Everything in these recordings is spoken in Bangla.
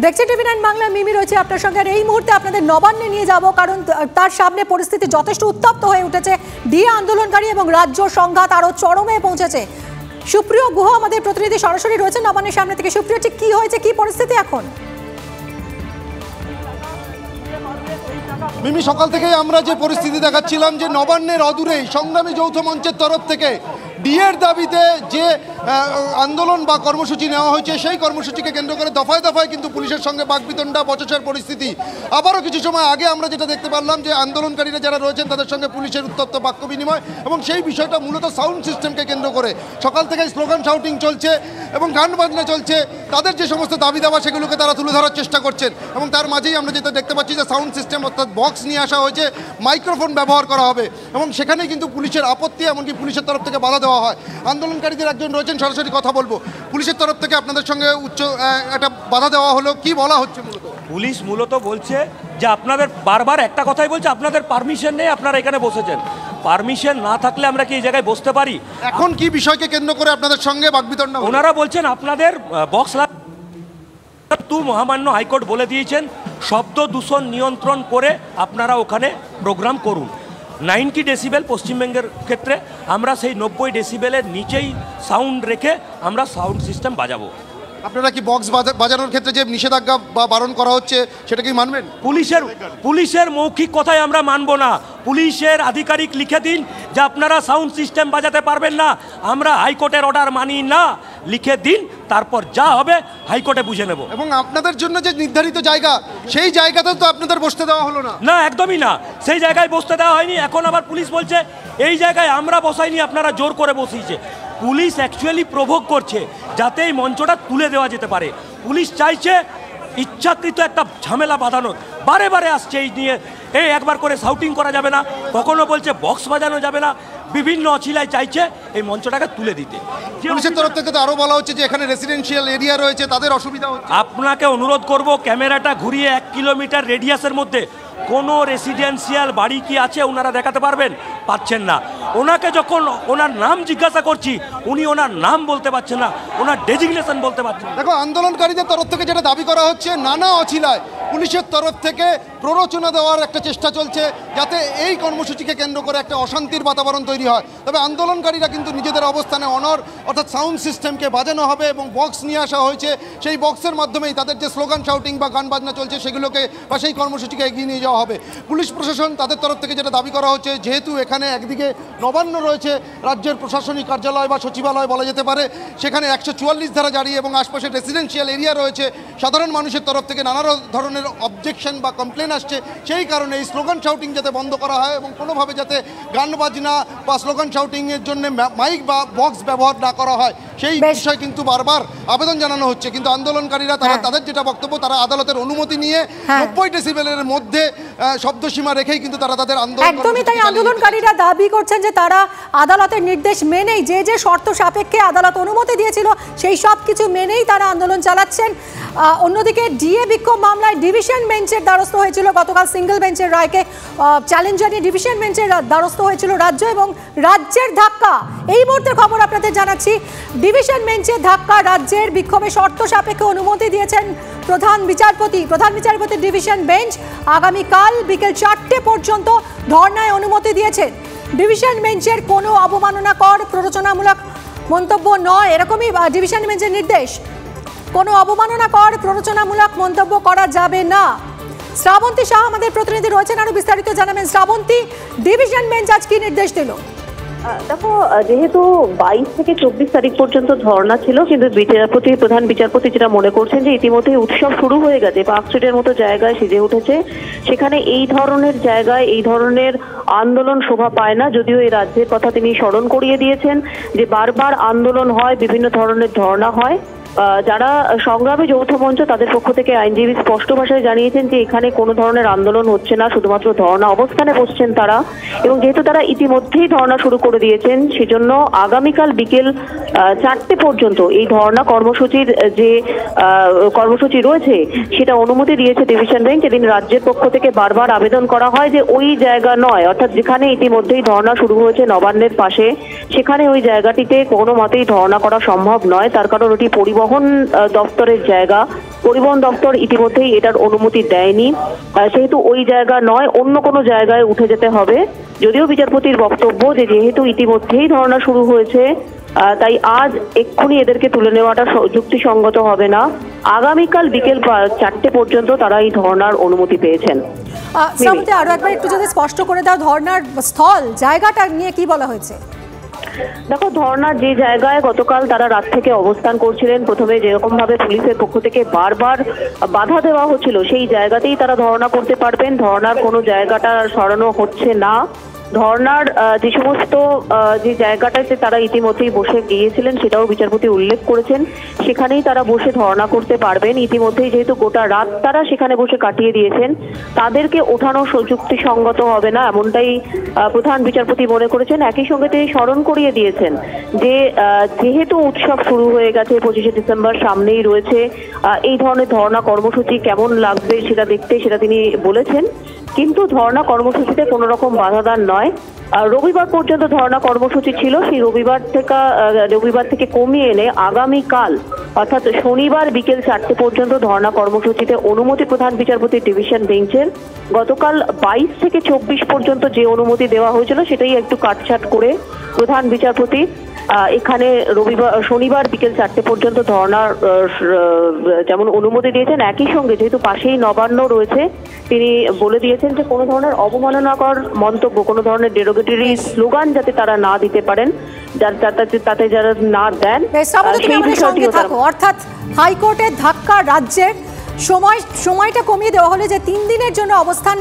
দেখছি টিভি9 বাংলা মিমি রয়েছে আপনার সঙ্গে। আর এই মুহূর্তে আপনাদের নবান্নে নিয়ে যাব, কারণ তার সামনে পরিস্থিতি যথেষ্ট উত্তপ্ত হয়ে উঠেছে। ডিএ আন্দোলনকারী এবং রাজ্য সংঘাত আরও চরমে পৌঁছেছে। সুপ্রিয় গুহ আমাদের প্রতিনিধি সরাসরি রয়েছে নবান্নের সামনে থেকে। সুপ্রিয়, ঠিক কি হয়েছে, কি পরিস্থিতি এখন? মিমি, সকাল থেকেই আমরা যে পরিস্থিতি দেখাচ্ছিলাম যে নবান্নের অদূরেই সংগ্রামী যৌথ মঞ্চের তরফ থেকে ডিএর দাবিতে যে আন্দোলন বা কর্মসূচি নেওয়া হয়েছে, সেই কর্মসূচিকে কেন্দ্র করে দফায় দফায় কিন্তু পুলিশের সঙ্গে বাকবিতণ্ডা, বচসার পরিস্থিতি। আবারও কিছু সময় আগে আমরা যেটা দেখতে পারলাম যে আন্দোলনকারীরা যারা রয়েছেন তাদের সঙ্গে পুলিশের উত্তপ্ত বাক্য বিনিময়, এবং সেই বিষয়টা মূলত সাউন্ড সিস্টেমকে কেন্দ্র করে সকাল থেকেই স্লোগান শাউটিং চলছে এবং গান বাজনা চলছে। তাদের যে সমস্ত দাবি দাবা সেগুলোকে তারা তুলে ধরার চেষ্টা করছেন, এবং তার মাঝেই আমরা যেটা দেখতে পাচ্ছি যে সাউন্ড সিস্টেম অর্থাৎ বক্স নিয়ে আসা হয়েছে, মাইক্রোফোন ব্যবহার করা হবে, এবং সেখানেই কিন্তু পুলিশের আপত্তি, এমনকি পুলিশের তরফ থেকে বাধা দেওয়া হয়। আন্দোলনকারীদের একজন রয়েছেন, সরাসরি কথা বলবো। পুলিশের তরফ থেকে আপনাদের সঙ্গে একটা বাধা দেওয়া হলো, কি বলা হচ্ছে? পুলিশ মূলত বলছে যে আপনাদের বারবার একটা কথাই বলছে, আপনাদের পারমিশন নেই, আপনারা এখানে বসেছেন। পারমিশন না থাকলে আমরা কি এই জায়গায় বসতে পারি? এখন কি বিষয়কে কেন্দ্র করে আপনাদের সঙ্গে বাকবিতণ্ডা? ওনারা বলছেন আপনাদের বক্স মহামান্য হাইকোর্ট বলে দিয়েছেন শব্দ দূষণ নিয়ন্ত্রণ করে আপনারা ওখানে প্রোগ্রাম করুন। 90 ডেসিবেল পশ্চিমবঙ্গের ক্ষেত্রে আমরা সেই 90 ডেসিবেলের নিচেই সাউন্ড রেখে আমরা সাউন্ড সিস্টেম বাজাবো। আপনারা কি বক্স বাজানোর ক্ষেত্রে যে নিষেধাজ্ঞা বা বারণ করা হচ্ছে সেটা কি মানবেন? পুলিশের মৌখিক কথাই আমরা মানব না। পুলিশের আধিকারিক লিখে দিন যে আপনারা সাউন্ড সিস্টেম বাজাতে পারবেন না, আমরা হাইকোর্টের অর্ডার মানি না, লিখে দিন, তারপর যা হবে হাইকোর্টে বুঝে নেব। এবং আপনাদের জন্য যে নির্ধারিত জায়গা, সেই জায়গাতেও তো আপনাদের বসতে দেওয়া হলো না। না, একদমই না, সেই জায়গায় বসতে দেওয়া হয়নি। এখন আবার পুলিশ বলছে এই জায়গায় আমরা বসাইনি, আপনারা জোর করে বসিয়েছে। পুলিশ অ্যাকচুয়ালি প্রভোগ করছে যাতে এই মঞ্চটা তুলে দেওয়া যেতে পারে। পুলিশ চাইছে ইচ্ছাকৃত একটা ঝামেলা বাঁধানোর, বারে বারে আসছে এই নিয়ে। এই একবার করে শাউটিং করা যাবে না, কখনো বলছে বক্স বাজানো যাবে না, বিভিন্ন অছিলায় চাইছে এই মঞ্চটাকে তুলে দিতে। পুলিশের তরফ থেকে তো আরও বলা হচ্ছে যে এখানে রেসিডেন্সিয়াল এরিয়া রয়েছে, তাদের অসুবিধা হচ্ছে। আপনাকে অনুরোধ করব ক্যামেরাটা ঘুরিয়ে 1 কিলোমিটার রেডিয়াসের মধ্যে কোনো রেসিডেন্সিয়াল বাড়ি কি আছে ওনারা দেখাতে পারবেন? পাচ্ছেন না। ওনাকে যখন ওনার নাম জিজ্ঞাসা করছি উনি ওনার নাম বলতে পারছেন না, ওনার ডেজিগনেশন বলতে পারছেন না। দেখো, আন্দোলনকারীদের তরফ থেকে যেটা দাবি করা হচ্ছে, নানা অছিলায় পুলিশের তরফ থেকে প্ররোচনা দেওয়ার একটা চেষ্টা চলছে যাতে এই কর্মসূচিকে কেন্দ্র করে একটা অশান্তির বাতাবরণ তৈরি হয়। তবে আন্দোলনকারীরা কিন্তু নিজেদের অবস্থানে অনড়, অর্থাৎ সাউন্ড সিস্টেমকে বাজানো হবে এবং বক্স নিয়ে আসা হয়েছে। সেই বক্সের মাধ্যমেই তাদের যে স্লোগান শাউটিং বা গান বাজনা চলছে সেগুলোকে বা সেই কর্মসূচিকে এগিয়ে নিয়ে যাওয়া হবে। পুলিশ প্রশাসন তাদের তরফ থেকে যেটা দাবি করা হচ্ছে, যেহেতু এখানে একদিকে নবান্ন রয়েছে, রাজ্যের প্রশাসনিক কার্যালয় বা সচিবালয় বলা যেতে পারে, সেখানে 144 ধারা জারি এবং আশপাশে রেসিডেন্সিয়াল এরিয়া রয়েছে, সাধারণ মানুষের তরফ থেকে নানা ধরনের অবজেকশন বা কমপ্লেন আসছে। সেই কারণে এই স্লোগান শাউটিং যাতে বন্ধ করা হয় এবং কোনোভাবে যাতে গান বাজনা বা স্লোগান শাউটিংয়ের জন্য মাইক বা বক্স ব্যবহার না করা হয়, সেই বিষয় কিন্তু বারবার আবেদন জানানো হচ্ছে। কিন্তু আন্দোলনকারীরা তাদের যেটা বক্তব্য, তারা আদালতের অনুমতি নিয়ে 90 ডেসিবেলের মধ্যে শব্দসীমা রেখেই কিন্তু তারা তাদের আন্দোলন। একদমই তাই। আন্দোলনকারীরা দাবি করছেন যে তারা আদালতের নির্দেশ মেনেই, যে যে শর্ত সাপেক্ষে আদালত অনুমতি দিয়েছিল সেই সব কিছু মেনেই তারা আন্দোলন চালাচ্ছেন। অন্যদিকে ডিএ বিক্ষোভ মামলায় ডিভিশন বেঞ্চের দ্বারস্থ হয়েছিল গতকাল। সিঙ্গেল বেঞ্চের রায়কে চ্যালেঞ্জ জানিয়ে ডিভিশন বেঞ্চের দ্বারস্থ হয়েছিল রাজ্য, এবং রাজ্যের ধাক্কা। এই মুহূর্তের খবর আপনাদের জানাচ্ছি, ডিভিশন বেঞ্চের ধাক্কা, রাজ্যের বিক্ষোভে শর্ত সাপেক্ষে অনুমতি দিয়েছেন প্রধান বিচারপতি ডিভিশন বেঞ্চ। আগামীকাল বিকেল 4টে পর্যন্ত ধর্নায় অনুমতি দিয়েছেন। ডিভিশন বেঞ্চের কোনো অবমাননাকর, প্ররোচনামূলক মন্তব্য নয়, এরকমই ডিভিশন বেঞ্চের নির্দেশ। কোনো অবমাননাকর, প্ররোচনামূলক মন্তব্য করা যাবে না। শ্রাবন্তী শাহ আমাদের প্রতিনিধি রয়েছেন, আরো বিস্তারিত জানাবেন। শ্রাবন্তী, ডিভিশন বেঞ্চ আজ কি নির্দেশ দিল? দেখো, যেহেতু 22 থেকে 24 তারিখ পর্যন্ত ধর্ণা ছিল, কিন্তু প্রধান বিচারপতি যেটা মনে করছেন যে ইতিমধ্যে উৎসব শুরু হয়ে গেছে, পার্ক স্ট্রিটের মতো জায়গায় সেজে উঠেছে, সেখানে এই ধরনের জায়গায় এই ধরনের আন্দোলন শোভা পায় না। যদিও এই রাজ্যের কথা তিনি স্মরণ করিয়ে দিয়েছেন যে বারবার আন্দোলন হয়, বিভিন্ন ধরনের ধর্ণা হয়। যারা সংগ্রামী যৌথ মঞ্চ তাদের পক্ষ থেকে আইনজীবী স্পষ্ট ভাষায় জানিয়েছেন যে এখানে কোনো ধরনের আন্দোলন হচ্ছে না, শুধুমাত্র ধর্ণা অবস্থানে বসছেন তারা। এবং যেহেতু তারা ইতিমধ্যেই ধর্ণা শুরু করে দিয়েছেন, সেজন্য আগামীকাল বিকেল 4টে পর্যন্ত এই ধর্ণা কর্মসূচির যে কর্মসূচি রয়েছে সেটা অনুমতি দিয়েছে ডিভিশন বেঞ্চ। এদিন রাজ্যের পক্ষ থেকে বারবার আবেদন করা হয় যে ওই জায়গা নয়, অর্থাৎ যেখানে ইতিমধ্যেই ধর্ণা শুরু হয়েছে নবান্নের পাশে, সেখানে ওই জায়গাটিতে কোনো মতেই ধর্ণা করা সম্ভব নয়। তার কারণ ওটি পরিবহন দপ্তরের জায়গা, পরিবহন দপ্তর ইতিমধ্যেই এটার অনুমতি দেয়নি, সেহেতু ওই জায়গা নয় অন্য কোনো জায়গায় উঠে যেতে হবে। যদিও বিচারপতির বক্তব্য যে যেহেতু ইতিমধ্যেই ধর্ণা শুরু হয়েছে তাই আজ এক্ষুনি এদেরকে তুলে নেওয়াটা যুক্তিসঙ্গত হবে না, আগামীকাল বিকেল 4টে পর্যন্ত তারা এই ধর্ণার অনুমতি পেয়েছেন। শ্রাবন্তী, আরো একবার একটু যদি স্পষ্ট করে দাও ধর্ণার স্থল জায়গাটা নিয়ে কি বলা হয়েছে? দেখো, ধর্ণার যে জায়গায় গতকাল তারা রাত থেকে অবস্থান করছিলেন, প্রথমে যেরকম ভাবে পুলিশের পক্ষ থেকে বারবার বাধা দেওয়া হচ্ছিল সেই জায়গাতেই তারা ধর্ণা করতে পারবেন। ধর্ণার কোনো জায়গাটা সরানো হচ্ছে না। ধর্ণার যে সমস্ত যে জায়গাটাতে তারা ইতিমধ্যেই বসে গিয়েছিলেন সেটাও বিচারপতি উল্লেখ করেছেন, সেখানেই তারা বসে ধর্ণা করতে পারবেন। ইতিমধ্যেই যেহেতু গোটা রাত তারা সেখানে বসে কাটিয়ে দিয়েছেন, তাদেরকে ওঠানো যুক্তিসঙ্গত হবে না এমনটাই প্রধান বিচারপতি মনে করেছেন। একই সঙ্গে তিনি স্মরণ করিয়ে দিয়েছেন যে যেহেতু উৎসব শুরু হয়ে গেছে, 25শে ডিসেম্বর সামনেই রয়েছে, এই ধরনের ধর্ণা কর্মসূচি কেমন লাগবে সেটা দেখতে সেটা তিনি বলেছেন, কিন্তু ধর্ণা কর্মসূচিতে কোনো রকম বাধাদান নয়। রবিবার পর্যন্ত ধর্ণা কর্মসূচি ছিল, সেই রবিবার থেকে কমিয়ে এনে আগামীকাল অর্থাৎ শনিবার বিকেল 4টে পর্যন্ত ধর্ণা কর্মসূচিতে অনুমতি প্রধান বিচারপতির ডিভিশন বেঞ্চের। গতকাল 22 থেকে 24 পর্যন্ত যে অনুমতি দেওয়া হয়েছিল সেটাই একটু কাটছাট করে প্রধান বিচারপতি এখানে শনিবার বিকেল 4টে পর্যন্ত ধর্ণার যেমন অনুমতি দিয়েছেন, একই সঙ্গে যেহেতু পাশেই নবান্ন রয়েছে তিনি বলে দিয়েছেন যে কোনো ধরনের অবমাননাকর মন্তব্য, কোনো ধরনের ডেরোগেটরি স্লোগান যাতে তারা না দিতে পারেন, তাতে যারা না দেন সেই বিষয়টি। অর্থাৎ হাইকোর্টের ধাক্কা রাজ্যের সময়টা কমিয়ে দেওয়া হলো, যে 3 দিনের জন্য অবস্থান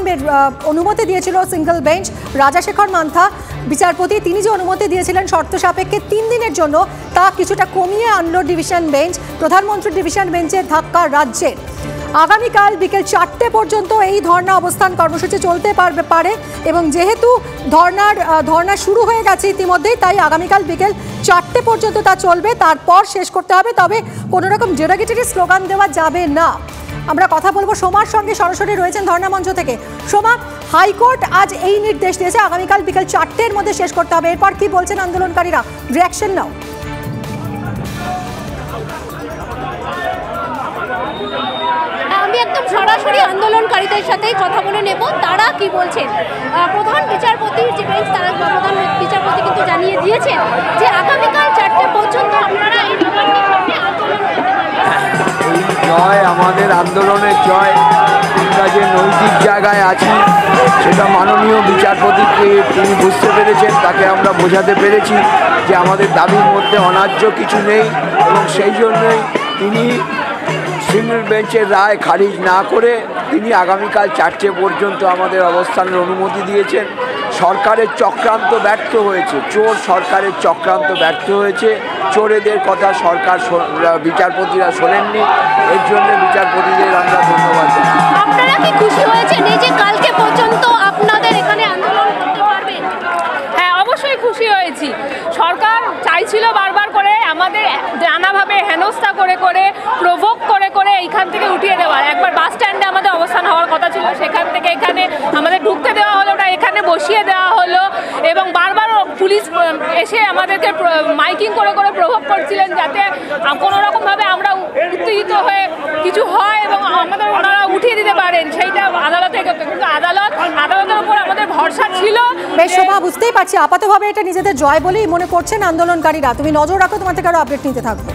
অনুমতি দিয়েছিল সিঙ্গেল বেঞ্চ রাজাশেখর মান্থা বিচারপতি, তিনি যে অনুমতি দিয়েছিলেন শর্ত সাপেক্ষে 3 দিনের জন্য, তা কিছুটা কমিয়ে আনলো ডিভিশন বেঞ্চ, প্রধানমন্ত্রীর ডিভিশন বেঞ্চের ধাক্কা রাজ্যের। আগামীকাল বিকেল 4টে পর্যন্ত এই ধর্ণা অবস্থান কর্মসূচি চলতে পারে এবং যেহেতু ধর্ণা শুরু হয়ে গেছে ইতিমধ্যেই, তাই আগামীকাল বিকেল 4টে পর্যন্ত তা চলবে, তারপর শেষ করতে হবে। তবে কোনো রকম ডেরোগেটরি স্লোগান দেওয়া যাবে না। আমরা কথা বলবো সোমার সঙ্গে, সরাসরি রয়েছেন ধর্ণা মঞ্চ থেকে। সোমা, হাইকোর্ট আজ এই নির্দেশ দিয়েছে আগামীকাল বিকেল 4টের মধ্যে শেষ করতে হবে, এরপর কি বলছেন আন্দোলনকারীরা? রিঅ্যাকশন নাও। আমি একদম সরাসরি আন্দোলনকারীদের সাথেই কথা বলে নেব, তারা কি বলছেন। প্রধান বিচারপতির যে বেঞ্চ, তারা প্রধান বিচারপতি কিন্তু জানিয়ে দিয়েছেন যে আগামীকাল 4টে পর্যন্ত আপনারা এই ডিমান্ডের সামনে আন্দোলন করতে পারবেন। জয়, আমাদের আন্দোলনের জয়। আমরা যে নৈতিক জায়গায় আছি সেটা মাননীয় বিচারপতিকে তিনি বুঝতে পেরেছেন, তাকে আমরা বোঝাতে পেরেছি যে আমাদের দাবির মধ্যে অন্যায্য কিছু নেই এবং সেই জন্যই তিনি সিঙ্গেল বেঞ্চের রায় খারিজ না করে তিনি আগামীকাল 4টে পর্যন্ত আমাদের অবস্থানের অনুমতি দিয়েছেন। সরকারের চক্রান্ত ব্যর্থ হয়েছে, সরকারের চক্রান্ত ব্যর্থ হয়েছে, চোরেদের কথা বিচারপতিরা শোনেননি, এর জন্য বিচারপতিদের আমরা ধন্যবাদ দিচ্ছি। আপনারা কি খুশি হয়েছেন এই যে কালকে পর্যন্ত আপনাদের এখানে আন্দোলন করতে পারবেন? হ্যাঁ, অবশ্যই খুশি হয়েছি। সরকার চাইছিল বারবার করে আমাদের নানাভাবে হেনস্থা করে প্রভোগ করে এইখান থেকে উঠিয়ে দেওয়ার। একবার বাস স্ট্যান্ডে আমাদের অবস্থান হওয়ার কথা ছিল, সেখান থেকে এখানে আমাদের ঢুকতে দেওয়া হলো না, এখানে বসিয়ে দেওয়া হলো এবং বারবার পুলিশ এসে আমাদেরকে মাইকিং করে প্রভোগ করছিলেন যাতে কোনো রকমভাবে আমরা উত্তেজিত হয়ে কিছু হয় এবং আমাদের ওনারা উঠিয়ে দিতে পারেন, সেইটা আদালতে করতে। কিন্তু আদালতের উপর আমাদের ভরসা ছিল। বেশ শোভা, বুঝতেই পারছি আপাতভাবে এটা নিজেদের জয় বলেই মনে করছেন আন্দোলনকারীরা। তুমি নজর রাখো, তোমার থেকে আরো আপডেট নিতে থাকবো।